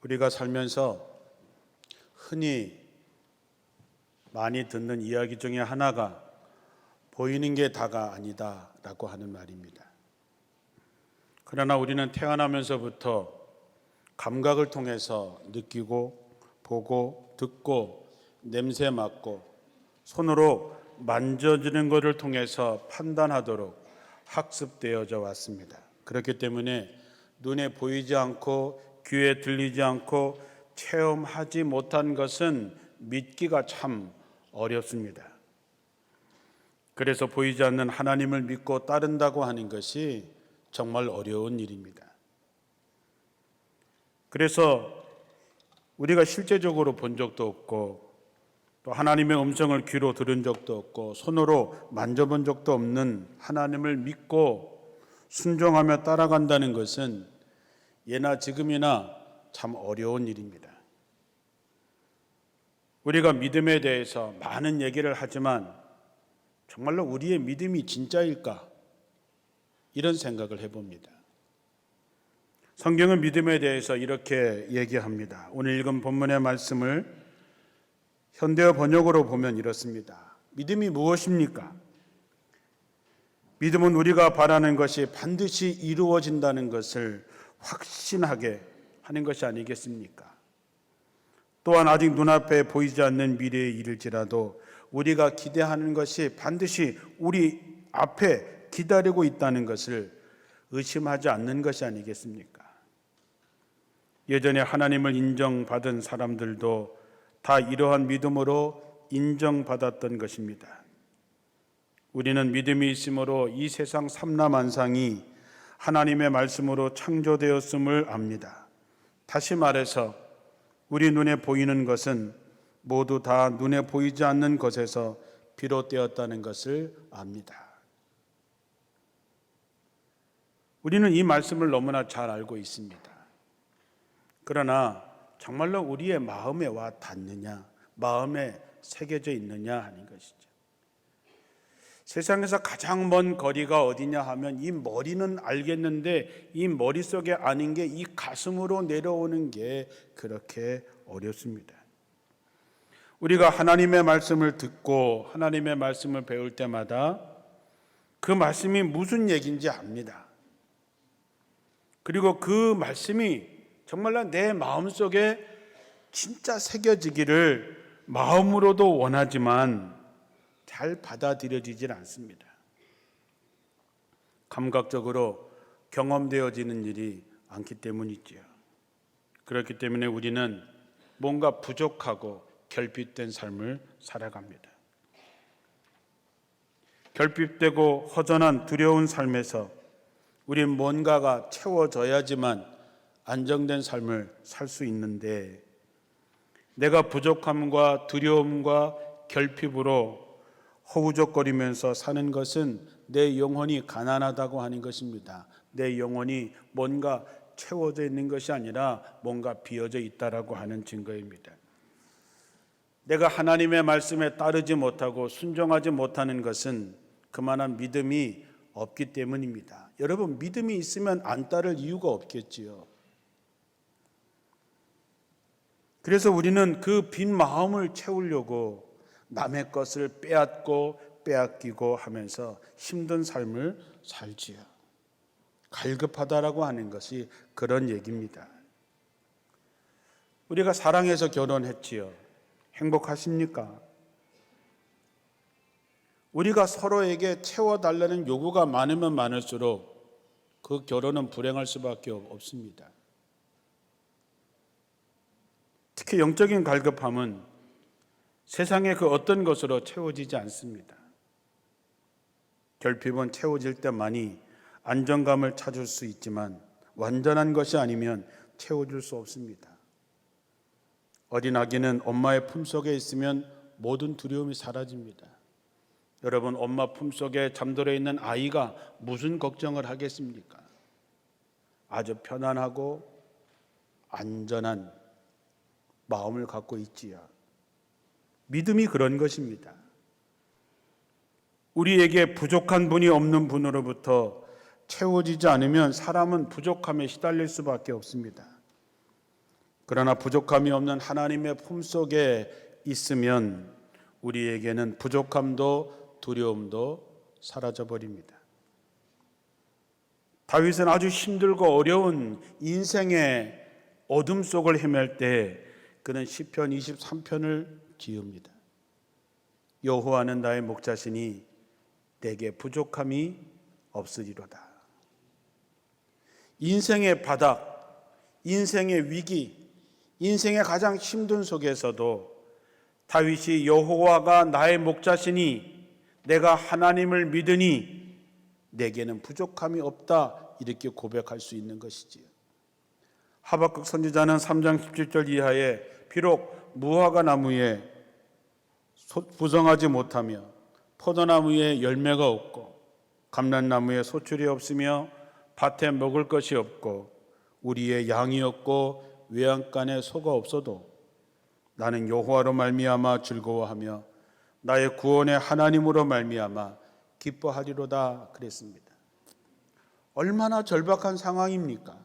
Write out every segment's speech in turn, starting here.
우리가 살면서 흔히 많이 듣는 이야기 중에 하나가 보이는 게 다가 아니다라고 하는 말입니다. 그러나 우리는 태어나면서부터 감각을 통해서 느끼고 보고 듣고 냄새 맡고 손으로 만져지는 것을 통해서 판단하도록 학습되어져 왔습니다. 그렇기 때문에 눈에 보이지 않고 귀에 들리지 않고 체험하지 못한 것은 믿기가 참 어렵습니다. 그래서 보이지 않는 하나님을 믿고 따른다고 하는 것이 정말 어려운 일입니다. 그래서 우리가 실제적으로 본 적도 없고 또 하나님의 음성을 귀로 들은 적도 없고 손으로 만져본 적도 없는 하나님을 믿고 순종하며 따라간다는 것은 예나 지금이나 참 어려운 일입니다. 우리가 믿음에 대해서 많은 얘기를 하지만 정말로 우리의 믿음이 진짜일까? 이런 생각을 해봅니다. 성경은 믿음에 대해서 이렇게 얘기합니다. 오늘 읽은 본문의 말씀을 현대어 번역으로 보면 이렇습니다. 믿음이 무엇입니까? 믿음은 우리가 바라는 것이 반드시 이루어진다는 것을 확신하게 하는 것이 아니겠습니까? 또한 아직 눈앞에 보이지 않는 미래에 이를지라도 우리가 기대하는 것이 반드시 우리 앞에 기다리고 있다는 것을 의심하지 않는 것이 아니겠습니까? 예전에 하나님을 인정받은 사람들도 다 이러한 믿음으로 인정받았던 것입니다. 우리는 믿음이 있으므로 이 세상 삼라만상이 하나님의 말씀으로 창조되었음을 압니다. 다시 말해서 우리 눈에 보이는 것은 모두 다 눈에 보이지 않는 것에서 비롯되었다는 것을 압니다. 우리는 이 말씀을 너무나 잘 알고 있습니다. 그러나 정말로 우리의 마음에 와 닿느냐, 마음에 새겨져 있느냐 하는 것이죠. 세상에서 가장 먼 거리가 어디냐 하면 이 머리는 알겠는데 이 머릿속에 아는 게 이 가슴으로 내려오는 게 그렇게 어렵습니다. 우리가 하나님의 말씀을 듣고 하나님의 말씀을 배울 때마다 그 말씀이 무슨 얘기인지 압니다. 그리고 그 말씀이 정말로 내 마음속에 진짜 새겨지기를 마음으로도 원하지만 잘 받아들여지질 않습니다. 감각적으로 경험되어지는 일이 않기 때문이지요. 그렇기 때문에 우리는 뭔가 부족하고 결핍된 삶을 살아갑니다. 결핍되고 허전한 두려운 삶에서 우린 뭔가가 채워져야지만 안정된 삶을 살 수 있는데 내가 부족함과 두려움과 결핍으로 허우적거리면서 사는 것은 내 영혼이 가난하다고 하는 것입니다. 내 영혼이 뭔가 채워져 있는 것이 아니라 뭔가 비어져 있다라고 하는 증거입니다. 내가 하나님의 말씀에 따르지 못하고 순종하지 못하는 것은 그만한 믿음이 없기 때문입니다. 여러분, 믿음이 있으면 안 따를 이유가 없겠지요. 그래서 우리는 그 빈 마음을 채우려고 남의 것을 빼앗고 빼앗기고 하면서 힘든 삶을 살지요. 갈급하다라고 하는 것이 그런 얘기입니다. 우리가 사랑해서 결혼했지요. 행복하십니까? 우리가 서로에게 채워달라는 요구가 많으면 많을수록 그 결혼은 불행할 수밖에 없습니다. 특히 영적인 갈급함은 세상의 그 어떤 것으로 채워지지 않습니다. 결핍은 채워질 때만이 안정감을 찾을 수 있지만 완전한 것이 아니면 채워줄 수 없습니다. 어린 아기는 엄마의 품속에 있으면 모든 두려움이 사라집니다. 여러분, 엄마 품속에 잠들어 있는 아이가 무슨 걱정을 하겠습니까? 아주 편안하고 안전한 마음을 갖고 있지요. 믿음이 그런 것입니다. 우리에게 부족한 분이 없는 분으로부터 채워지지 않으면 사람은 부족함에 시달릴 수밖에 없습니다. 그러나 부족함이 없는 하나님의 품속에 있으면 우리에게는 부족함도 두려움도 사라져버립니다. 다윗은 아주 힘들고 어려운 인생의 어둠 속을 헤맬 때 그는 시편 23편을 지읍니다. 여호와는 나의 목자시니 내게 부족함이 없으리로다. 인생의 바닥, 인생의 위기, 인생의 가장 힘든 속에서도 다윗이 여호와가 나의 목자시니 내가 하나님을 믿으니 내게는 부족함이 없다 이렇게 고백할 수 있는 것이지요. 하박국 선지자는 3장 17절 이하에 비록 무화과 나무에 부성하지 못하며 포도나무에 열매가 없고 감람나무에 소출이 없으며 밭에 먹을 것이 없고 우리의 양이 없고 외양간에 소가 없어도 나는 여호와로 말미암아 즐거워하며 나의 구원의 하나님으로 말미암아 기뻐하리로다 그랬습니다. 얼마나 절박한 상황입니까?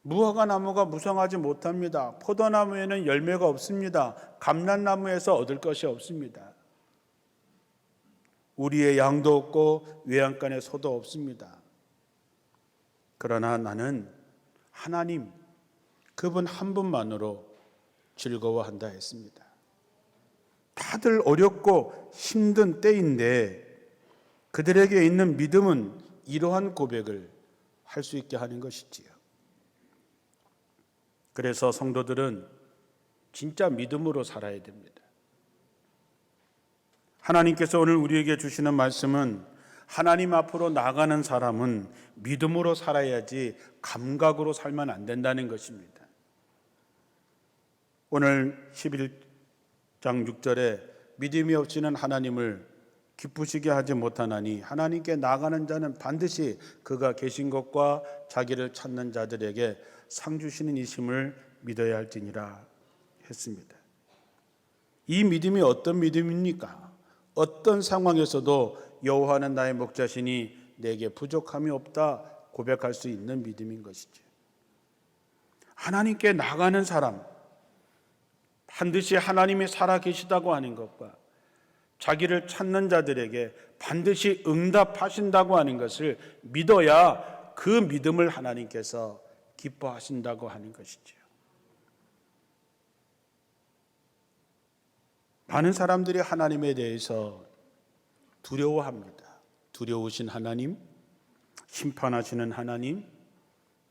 무화과 나무가 무성하지 못합니다. 포도나무에는 열매가 없습니다. 감람나무에서 얻을 것이 없습니다. 우리의 양도 없고 외양간에 소도 없습니다. 그러나 나는 하나님, 그분 한 분만으로 즐거워한다 했습니다. 다들 어렵고 힘든 때인데 그들에게 있는 믿음은 이러한 고백을 할 수 있게 하는 것이지요. 그래서 성도들은 진짜 믿음으로 살아야 됩니다. 하나님께서 오늘 우리에게 주시는 말씀은 하나님 앞으로 나가는 사람은 믿음으로 살아야지 감각으로 살면 안 된다는 것입니다. 오늘 11장 6절에 믿음이 없이는 하나님을 기쁘시게 하지 못하나니 하나님께 나가는 자는 반드시 그가 계신 것과 자기를 찾는 자들에게 상 주시는 이심을 믿어야 할지니라 했습니다. 이 믿음이 어떤 믿음입니까? 어떤 상황에서도 여호와는 나의 목자시니 내게 부족함이 없다 고백할 수 있는 믿음인 것이죠. 하나님께 나가는 사람, 반드시 하나님이 살아계시다고 하는 것과 자기를 찾는 자들에게 반드시 응답하신다고 하는 것을 믿어야 그 믿음을 하나님께서 기뻐하신다고 하는 것이죠. 많은 사람들이 하나님에 대해서 두려워합니다. 두려우신 하나님, 심판하시는 하나님,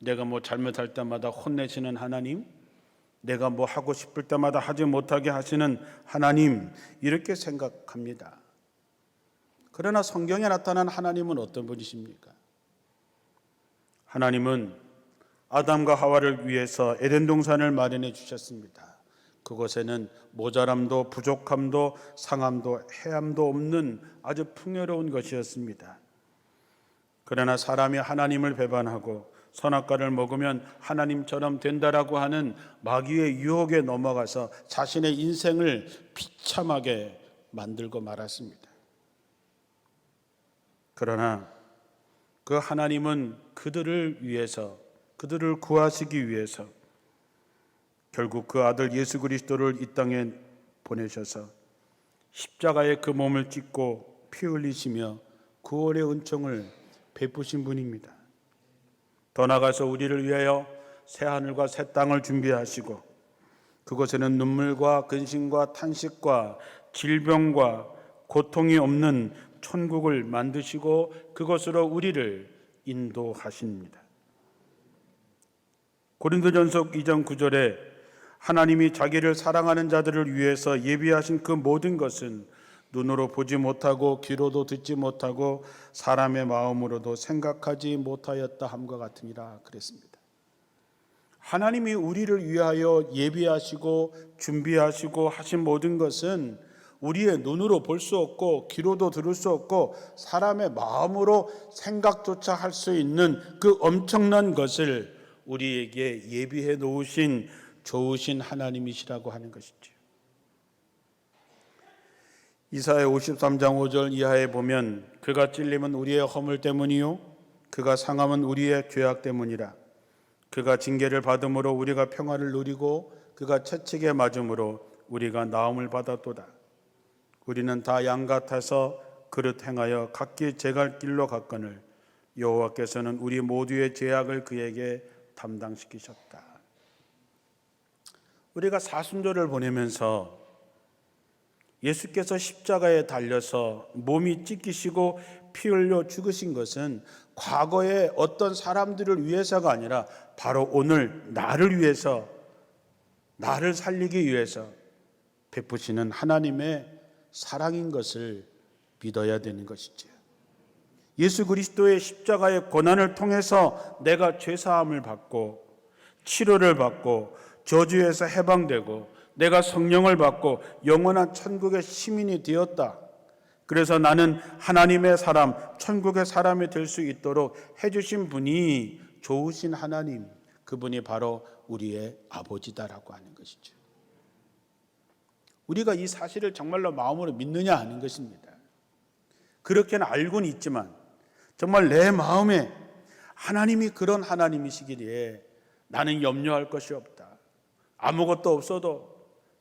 내가 잘못할 때마다 혼내시는 하나님, 내가 하고 싶을 때마다 하지 못하게 하시는 하나님, 이렇게 생각합니다. 그러나 성경에 나타난 하나님은 어떤 분이십니까? 하나님은 아담과 하와를 위해서 에덴 동산을 마련해 주셨습니다. 그곳에는 모자람도 부족함도 상함도 해함도 없는 아주 풍요로운 것이었습니다. 그러나 사람이 하나님을 배반하고 선악과를 먹으면 하나님처럼 된다라고 하는 마귀의 유혹에 넘어가서 자신의 인생을 비참하게 만들고 말았습니다. 그러나 그 하나님은 그들을 위해서, 그들을 구하시기 위해서 결국 그 아들 예수 그리스도를 이 땅에 보내셔서 십자가에 그 몸을 찢고 피 흘리시며 구원의 은총을 베푸신 분입니다. 더 나아가서 우리를 위하여 새 하늘과 새 땅을 준비하시고 그곳에는 눈물과 근심과 탄식과 질병과 고통이 없는 천국을 만드시고 그것으로 우리를 인도하십니다. 고린도전서 2장 9절에 하나님이 자기를 사랑하는 자들을 위해서 예비하신 그 모든 것은 눈으로 보지 못하고 귀로도 듣지 못하고 사람의 마음으로도 생각하지 못하였다 함과 같으니라 그랬습니다. 하나님이 우리를 위하여 예비하시고 준비하시고 하신 모든 것은 우리의 눈으로 볼 수 없고 귀로도 들을 수 없고 사람의 마음으로 생각조차 할 수 있는 그 엄청난 것을 우리에게 예비해 놓으신 좋으신 하나님이시라고 하는 것이죠. 이사야 53장 5절 이하에 보면 그가 찔림은 우리의 허물 때문이요 그가 상함은 우리의 죄악 때문이라 그가 징계를 받음으로 우리가 평화를 누리고 그가 채찍에 맞음으로 우리가 나음을 받았도다. 우리는 다 양 같아서 그릇 행하여 각기 제갈 길로 갔거늘 여호와께서는 우리 모두의 죄악을 그에게 담당시키셨다. 우리가 사순절을 보내면서 예수께서 십자가에 달려서 몸이 찢기시고 피 흘려 죽으신 것은 과거의 어떤 사람들을 위해서가 아니라 바로 오늘 나를 위해서, 나를 살리기 위해서 베푸시는 하나님의 사랑인 것을 믿어야 되는 것이죠. 예수 그리스도의 십자가의 고난을 통해서 내가 죄사함을 받고 치료를 받고 저주에서 해방되고 내가 성령을 받고 영원한 천국의 시민이 되었다. 그래서 나는 하나님의 사람, 천국의 사람이 될 수 있도록 해주신 분이 좋으신 하나님, 그분이 바로 우리의 아버지다라고 하는 것이죠. 우리가 이 사실을 정말로 마음으로 믿느냐 하는 것입니다. 그렇게는 알고는 있지만 정말 내 마음에 하나님이 그런 하나님이시기에 나는 염려할 것이 없다. 아무것도 없어도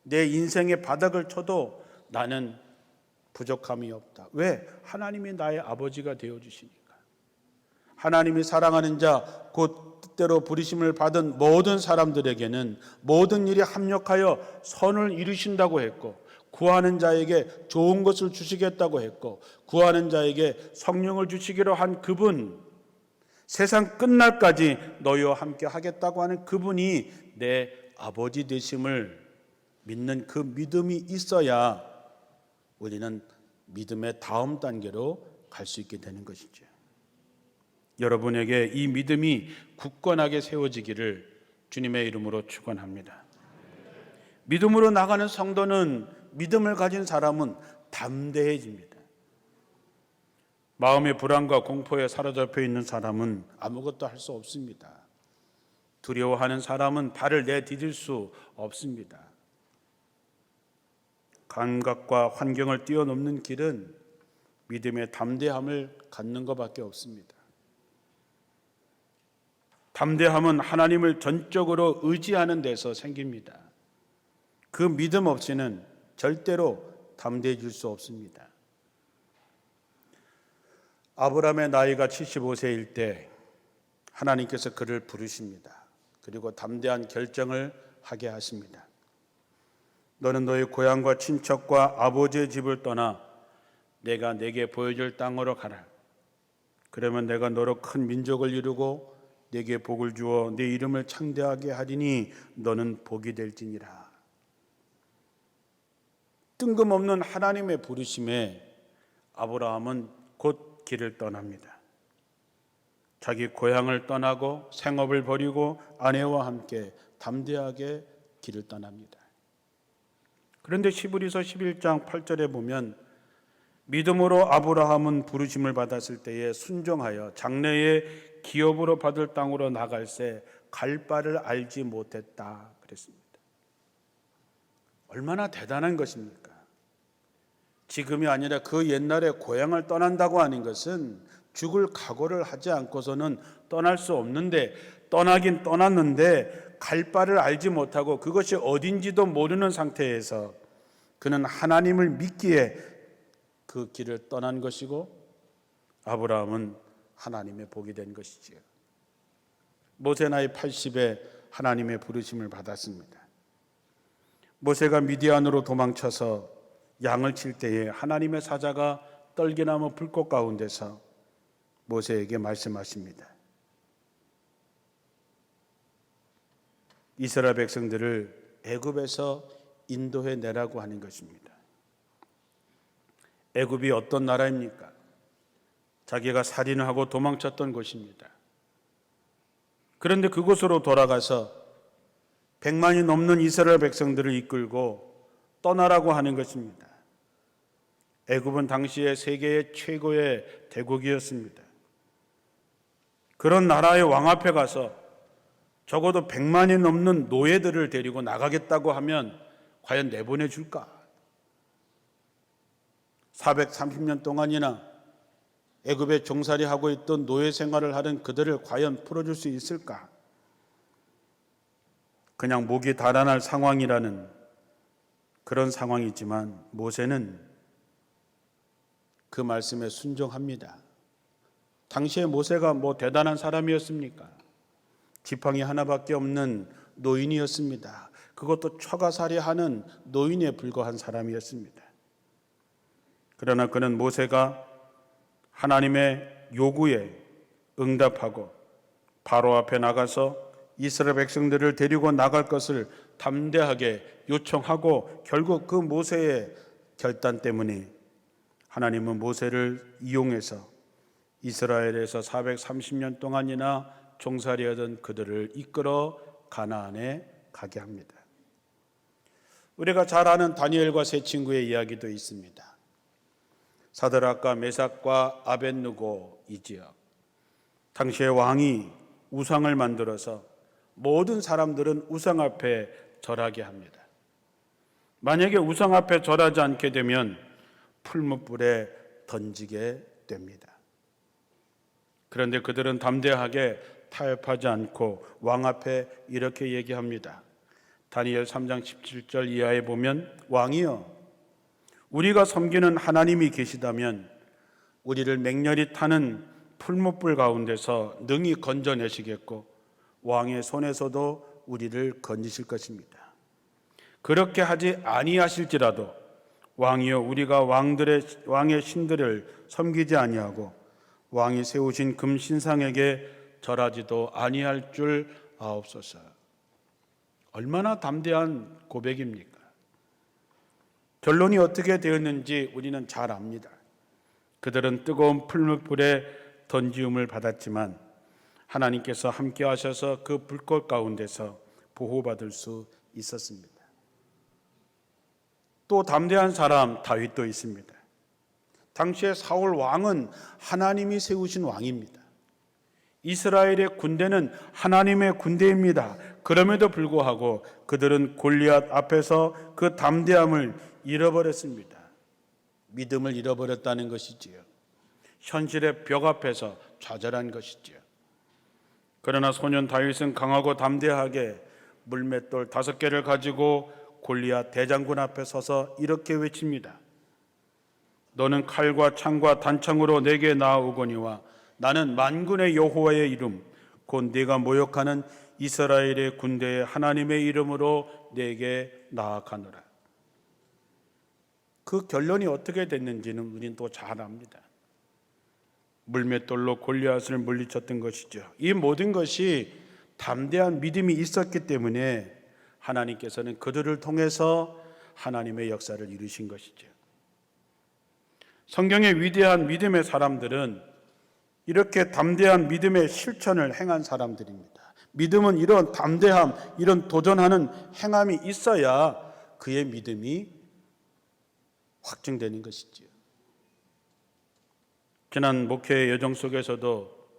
내 인생의 바닥을 쳐도 나는 부족함이 없다. 왜? 하나님이 나의 아버지가 되어주시니까. 하나님이 사랑하는 자, 곧 뜻대로 부르심을 받은 모든 사람들에게는 모든 일이 합력하여 선을 이루신다고 했고, 구하는 자에게 좋은 것을 주시겠다고 했고, 구하는 자에게 성령을 주시기로 한 그분, 세상 끝날까지 너희와 함께 하겠다고 하는 그분이 내 아버지 되심을 믿는 그 믿음이 있어야 우리는 믿음의 다음 단계로 갈 수 있게 되는 것이죠. 여러분에게 이 믿음이 굳건하게 세워지기를 주님의 이름으로 축원합니다. 믿음으로 나가는 성도는, 믿음을 가진 사람은 담대해집니다. 마음의 불안과 공포에 사로잡혀 있는 사람은 아무것도 할 수 없습니다. 두려워하는 사람은 발을 내디딜 수 없습니다. 감각과 환경을 뛰어넘는 길은 믿음의 담대함을 갖는 것밖에 없습니다. 담대함은 하나님을 전적으로 의지하는 데서 생깁니다. 그 믿음 없이는 절대로 담대해질 수 없습니다. 아브라함의 나이가 75세일 때 하나님께서 그를 부르십니다. 그리고 담대한 결정을 하게 하십니다. 너는 너의 고향과 친척과 아버지의 집을 떠나 내가 내게 보여줄 땅으로 가라. 그러면 내가 너로 큰 민족을 이루고 내게 복을 주어 네 이름을 창대하게 하리니 너는 복이 될지니라. 뜬금없는 하나님의 부르심에 아브라함은 곧 길을 떠납니다. 자기 고향을 떠나고 생업을 버리고 아내와 함께 담대하게 길을 떠납니다. 그런데 히브리서 11장 8절에 보면 믿음으로 아브라함은 부르심을 받았을 때에 순종하여 장래의 기업으로 받을 땅으로 나갈새 갈 바를 알지 못했다 그랬습니다. 얼마나 대단한 것입니까? 지금이 아니라 그 옛날에 고향을 떠난다고 하는 것은 죽을 각오를 하지 않고서는 떠날 수 없는데, 떠나긴 떠났는데 갈 바를 알지 못하고 그것이 어딘지도 모르는 상태에서 그는 하나님을 믿기에 그 길을 떠난 것이고, 아브라함은 하나님의 복이 된 것이지요. 모세 나이 80에 하나님의 부르심을 받았습니다. 모세가 미디안으로 도망쳐서 양을 칠 때에 하나님의 사자가 떨기나무 불꽃 가운데서 모세에게 말씀하십니다. 이스라엘 백성들을 애굽에서 인도해 내라고 하는 것입니다. 애굽이 어떤 나라입니까? 자기가 살인을 하고 도망쳤던 곳입니다. 그런데 그곳으로 돌아가서 100만이 넘는 이스라엘 백성들을 이끌고 떠나라고 하는 것입니다. 애굽은 당시에 세계의 최고의 대국이었습니다. 그런 나라의 왕 앞에 가서 적어도 100만이 넘는 노예들을 데리고 나가겠다고 하면 과연 내보내 줄까? 430년 동안이나 애굽에 종살이하고 있던 노예 생활을 하는 그들을 과연 풀어줄 수 있을까? 그냥 목이 달아날 상황이라는 그런 상황이지만 모세는 그 말씀에 순종합니다. 당시에 모세가 뭐 대단한 사람이었습니까? 지팡이 하나밖에 없는 노인이었습니다. 그것도 처가살이하는 노인에 불과한 사람이었습니다. 그러나 그는 모세가 하나님의 요구에 응답하고 바로 앞에 나가서 이스라엘 백성들을 데리고 나갈 것을 담대하게 요청하고 결국 그 모세의 결단 때문에 하나님은 모세를 이용해서 이스라엘에서 430년 동안이나 종살이하던 그들을 이끌어 가나안에 가게 합니다. 우리가 잘 아는 다니엘과 세 친구의 이야기도 있습니다. 사드락과 메삭과 아벳느고 이 지역, 당시의 왕이 우상을 만들어서 모든 사람들은 우상 앞에 절하게 합니다. 만약에 우상 앞에 절하지 않게 되면 풀무불에 던지게 됩니다. 그런데 그들은 담대하게 타협하지 않고 왕 앞에 이렇게 얘기합니다. 다니엘 3장 17절 이하에 보면 왕이여, 우리가 섬기는 하나님이 계시다면 우리를 맹렬히 타는 풀무불 가운데서 능히 건져내시겠고 왕의 손에서도 우리를 건지실 것입니다. 그렇게 하지 아니하실지라도 왕이여, 우리가 왕의 신들을 섬기지 아니하고 왕이 세우신 금 신상에게 절하지도 아니할 줄 아옵소서. 얼마나 담대한 고백입니까? 결론이 어떻게 되었는지 우리는 잘 압니다. 그들은 뜨거운 풀무불에 던지움을 받았지만 하나님께서 함께 하셔서 그 불꽃 가운데서 보호받을 수 있었습니다. 또 담대한 사람 다윗도 있습니다. 당시에 사울 왕은 하나님이 세우신 왕입니다. 이스라엘의 군대는 하나님의 군대입니다. 그럼에도 불구하고 그들은 골리앗 앞에서 그 담대함을 잃어버렸습니다. 믿음을 잃어버렸다는 것이지요. 현실의 벽 앞에서 좌절한 것이지요. 그러나 소년 다윗은 강하고 담대하게 물맷돌 5개를 가지고 골리앗 대장군 앞에 서서 이렇게 외칩니다. 너는 칼과 창과 단창으로 내게 나아오거니와 나는 만군의 여호와의 이름 곧 네가 모욕하는 이스라엘의 군대의 하나님의 이름으로 내게 나아가노라. 그 결론이 어떻게 됐는지는 우리는 또 잘 압니다. 물맷돌로 골리앗을 물리쳤던 것이죠. 이 모든 것이 담대한 믿음이 있었기 때문에 하나님께서는 그들을 통해서 하나님의 역사를 이루신 것이죠. 성경의 위대한 믿음의 사람들은 이렇게 담대한 믿음의 실천을 행한 사람들입니다. 믿음은 이런 담대함, 이런 도전하는 행함이 있어야 그의 믿음이 확증되는 것이지요. 지난 목회의 여정 속에서도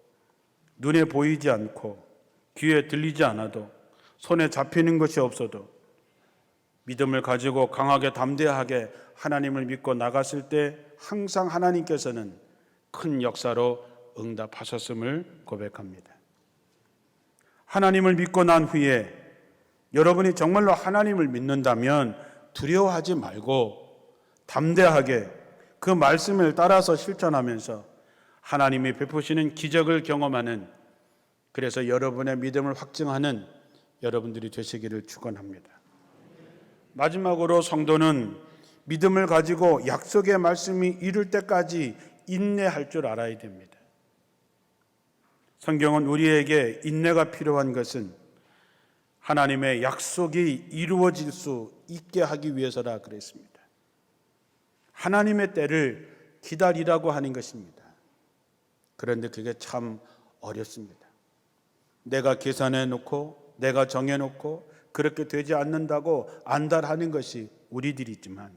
눈에 보이지 않고 귀에 들리지 않아도 손에 잡히는 것이 없어도 믿음을 가지고 강하게 담대하게 하나님을 믿고 나갔을 때 항상 하나님께서는 큰 역사로 응답하셨음을 고백합니다. 하나님을 믿고 난 후에 여러분이 정말로 하나님을 믿는다면 두려워하지 말고 담대하게 그 말씀을 따라서 실천하면서 하나님이 베푸시는 기적을 경험하는, 그래서 여러분의 믿음을 확증하는 여러분들이 되시기를 축원합니다. 마지막으로 성도는 믿음을 가지고 약속의 말씀이 이룰 때까지 인내할 줄 알아야 됩니다. 성경은 우리에게 인내가 필요한 것은 하나님의 약속이 이루어질 수 있게 하기 위해서라 그랬습니다. 하나님의 때를 기다리라고 하는 것입니다. 그런데 그게 참 어렵습니다. 내가 계산해 놓고 내가 정해 놓고 그렇게 되지 않는다고 안달하는 것이 우리들이지만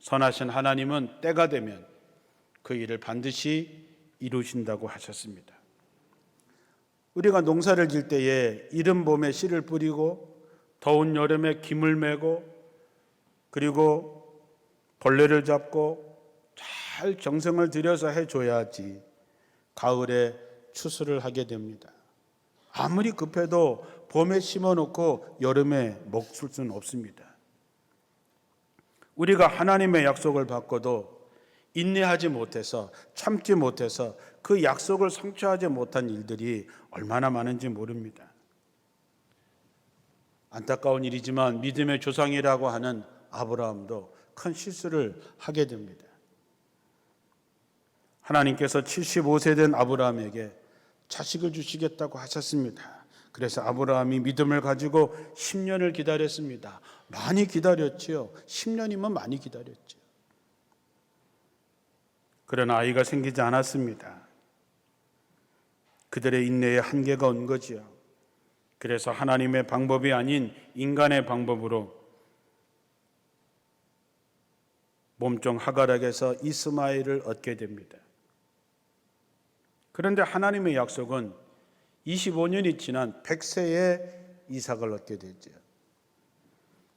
선하신 하나님은 때가 되면 그 일을 반드시 이루신다고 하셨습니다. 우리가 농사를 지을 때에 이른 봄에 씨를 뿌리고 더운 여름에 김을 메고 그리고 벌레를 잡고 잘 정성을 들여서 해줘야지 가을에 추수를 하게 됩니다. 아무리 급해도 봄에 심어놓고 여름에 먹을 수는 없습니다. 우리가 하나님의 약속을 받고도 인내하지 못해서, 참지 못해서 그 약속을 성취하지 못한 일들이 얼마나 많은지 모릅니다. 안타까운 일이지만 믿음의 조상이라고 하는 아브라함도 큰 실수를 하게 됩니다. 하나님께서 75세 된 아브라함에게 자식을 주시겠다고 하셨습니다. 그래서 아브라함이 믿음을 가지고 10년을 기다렸습니다. 많이 기다렸지요. 10년이면 많이 기다렸죠. 그러나 아이가 생기지 않았습니다. 그들의 인내에 한계가 온 거지요. 그래서 하나님의 방법이 아닌 인간의 방법으로 몸종 하갈에게서 이스마엘을 얻게 됩니다. 그런데 하나님의 약속은 25년이 지난 100세에 이삭을 얻게 되죠.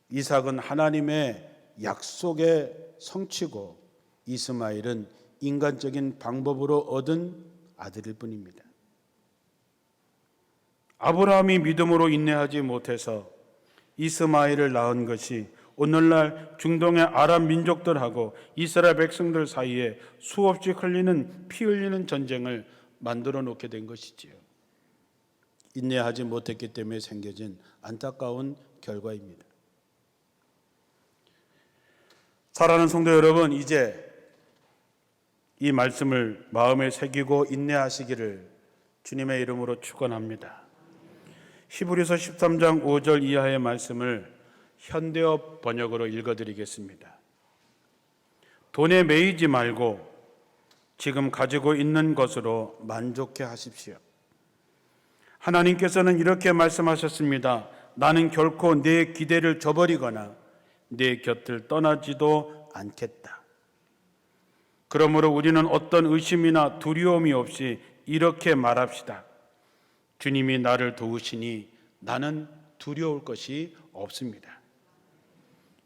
이삭은 하나님의 약속의 성취고 이스마엘은 인간적인 방법으로 얻은 아들일 뿐입니다. 아브라함이 믿음으로 인내하지 못해서 이스마엘을 낳은 것이 오늘날 중동의 아랍 민족들하고 이스라엘 백성들 사이에 수없이 피 흘리는 전쟁을 만들어 놓게 된 것이지요. 인내하지 못했기 때문에 생겨진 안타까운 결과입니다. 사랑하는 성도 여러분, 이제 이 말씀을 마음에 새기고 인내하시기를 주님의 이름으로 축원합니다. 히브리서 13장 5절 이하의 말씀을 현대어 번역으로 읽어드리겠습니다. 돈에 매이지 말고 지금 가지고 있는 것으로 만족해 하십시오. 하나님께서는 이렇게 말씀하셨습니다. 나는 결코 내 기대를 저버리거나 내 곁을 떠나지도 않겠다. 그러므로 우리는 어떤 의심이나 두려움이 없이 이렇게 말합시다. 주님이 나를 도우시니 나는 두려울 것이 없습니다.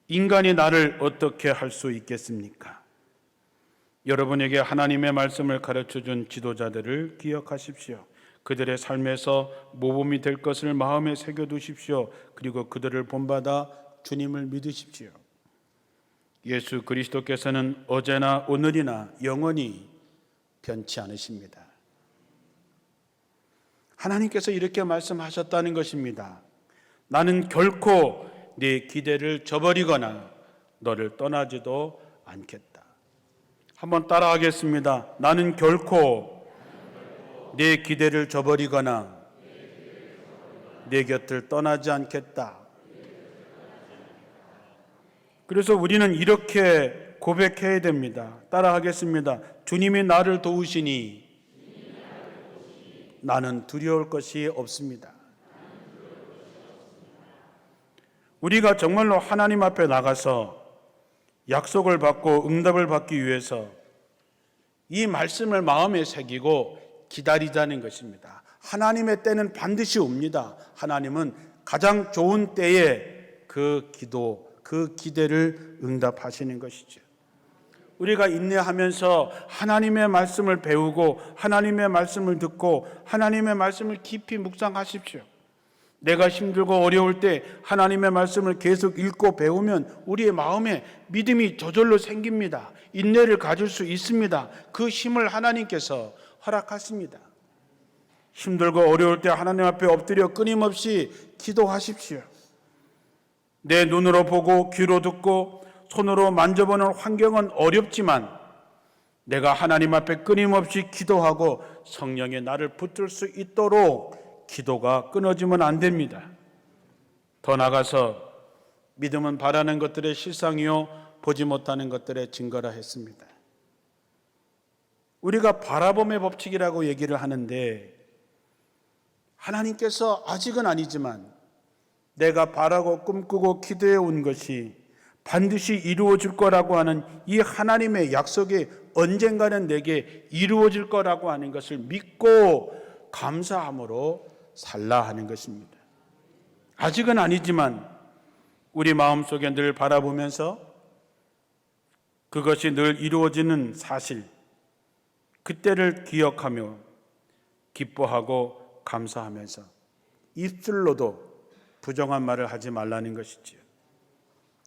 인간이 나를 어떻게 할 수 있겠습니까? 여러분에게 하나님의 말씀을 가르쳐준 지도자들을 기억하십시오. 그들의 삶에서 모범이 될 것을 마음에 새겨두십시오. 그리고 그들을 본받아 주님을 믿으십시오. 예수 그리스도께서는 어제나 오늘이나 영원히 변치 않으십니다. 하나님께서 이렇게 말씀하셨다는 것입니다. 나는 결코 네 기대를 저버리거나 너를 떠나지도 않겠다. 한번 따라하겠습니다. 나는 결코 네 기대를 저버리거나 내 곁을 떠나지 않겠다. 그래서 우리는 이렇게 고백해야 됩니다. 따라하겠습니다. 주님이 나를 도우시니 나는 두려울 것이 없습니다. 우리가 정말로 하나님 앞에 나가서 약속을 받고 응답을 받기 위해서 이 말씀을 마음에 새기고 기다리자는 것입니다. 하나님의 때는 반드시 옵니다. 하나님은 가장 좋은 때에 그 기도, 그 기대를 응답하시는 것이죠. 우리가 인내하면서 하나님의 말씀을 배우고 하나님의 말씀을 듣고 하나님의 말씀을 깊이 묵상하십시오. 내가 힘들고 어려울 때 하나님의 말씀을 계속 읽고 배우면 우리의 마음에 믿음이 저절로 생깁니다. 인내를 가질 수 있습니다. 그 힘을 하나님께서 허락하십니다. 힘들고 어려울 때 하나님 앞에 엎드려 끊임없이 기도하십시오. 내 눈으로 보고 귀로 듣고 손으로 만져보는 환경은 어렵지만 내가 하나님 앞에 끊임없이 기도하고 성령의 나를 붙들 수 있도록 기도가 끊어지면 안 됩니다. 더 나아가서 믿음은 바라는 것들의 실상이요 보지 못하는 것들의 증거라 했습니다. 우리가 바라봄의 법칙이라고 얘기를 하는데 하나님께서 아직은 아니지만 내가 바라고 꿈꾸고 기도해 온 것이 반드시 이루어질 거라고 하는 이 하나님의 약속이 언젠가는 내게 이루어질 거라고 하는 것을 믿고 감사함으로 살라 하는 것입니다. 아직은 아니지만 우리 마음속에 늘 바라보면서 그것이 늘 이루어지는 사실, 그때를 기억하며 기뻐하고 감사하면서 입술로도 부정한 말을 하지 말라는 것이지요.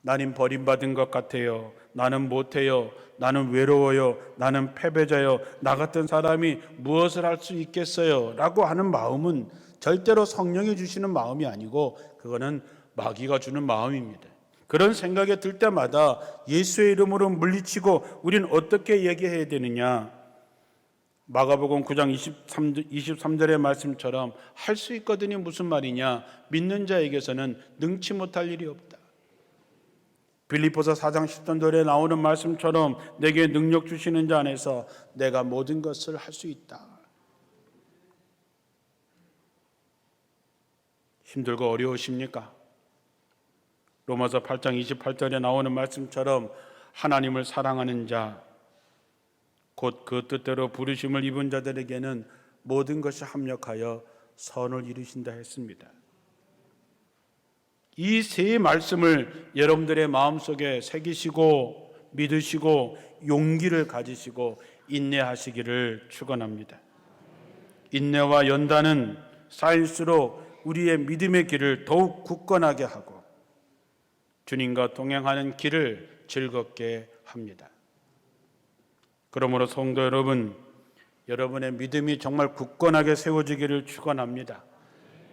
나는 버림받은 것 같아요. 나는 못해요. 나는 외로워요. 나는 패배자요. 나 같은 사람이 무엇을 할 수 있겠어요? 라고 하는 마음은 절대로 성령이 주시는 마음이 아니고 그거는 마귀가 주는 마음입니다. 그런 생각이 들 때마다 예수의 이름으로 물리치고 우리는 어떻게 얘기해야 되느냐? 마가복음 9장 23절의 말씀처럼 할 수 있거든요. 무슨 말이냐? 믿는 자에게서는 능치 못할 일이 없다. 빌립보서 4장 10절에 나오는 말씀처럼 내게 능력 주시는 자 안에서 내가 모든 것을 할 수 있다. 힘들고 어려우십니까? 로마서 8장 28절에 나오는 말씀처럼 하나님을 사랑하는 자, 곧 그 뜻대로 부르심을 입은 자들에게는 모든 것이 합력하여 선을 이루신다 했습니다. 이 세 말씀을 여러분들의 마음속에 새기시고 믿으시고 용기를 가지시고 인내하시기를 축원합니다. 인내와 연단은 쌓일수록 우리의 믿음의 길을 더욱 굳건하게 하고 주님과 동행하는 길을 즐겁게 합니다. 그러므로 성도 여러분, 여러분의 믿음이 정말 굳건하게 세워지기를 축원합니다.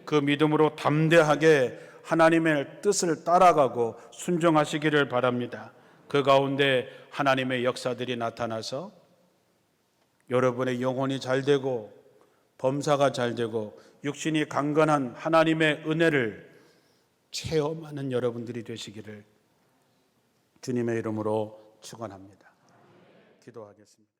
그 믿음으로 담대하게 하나님의 뜻을 따라가고 순종하시기를 바랍니다. 그 가운데 하나님의 역사들이 나타나서 여러분의 영혼이 잘 되고 범사가 잘 되고 육신이 강건한 하나님의 은혜를 체험하는 여러분들이 되시기를 주님의 이름으로 축원합니다. 기도하겠습니다.